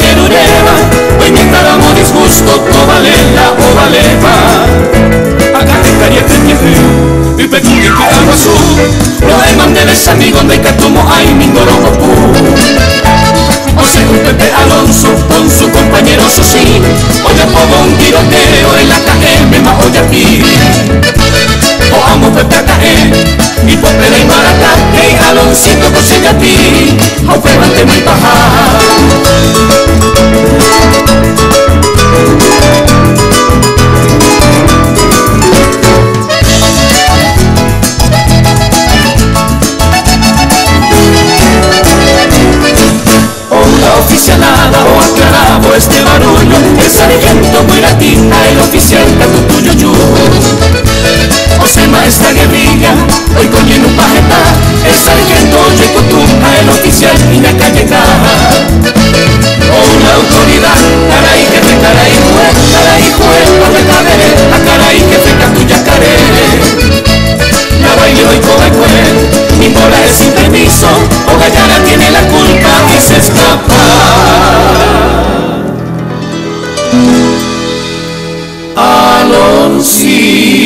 querureva, hoy me encaramo disgusto, to valela o valeva. Acá te caría que tiene, y peculiar que algo azul, lo de mandeles amigos de Catumo, ay, mingoro pu. O según Pepe Alonso con su compañero Susi, hoy pongo un tiroteo en la KM, ma hoy aquí. O amo Pepe AKM, y Pepe de Maracá, hey Aloncito cosilla a ti, o pégate muy paja. Oficialada o aclarado este barullo, el sargento Muiratina, el oficial Catutuyuyu. O se maestra guerrilla, hoy cogiendo un pajeta, el sargento Yecutumba, el oficial Niña Calleja. O una autoridad, caray jefe, caray juez, no me cabe, a caray jefe Catuyacaré. La baile hoy coge cuen, mi bola es sin permiso, o Gallana tiene la culpa y se escapa. Aloncito.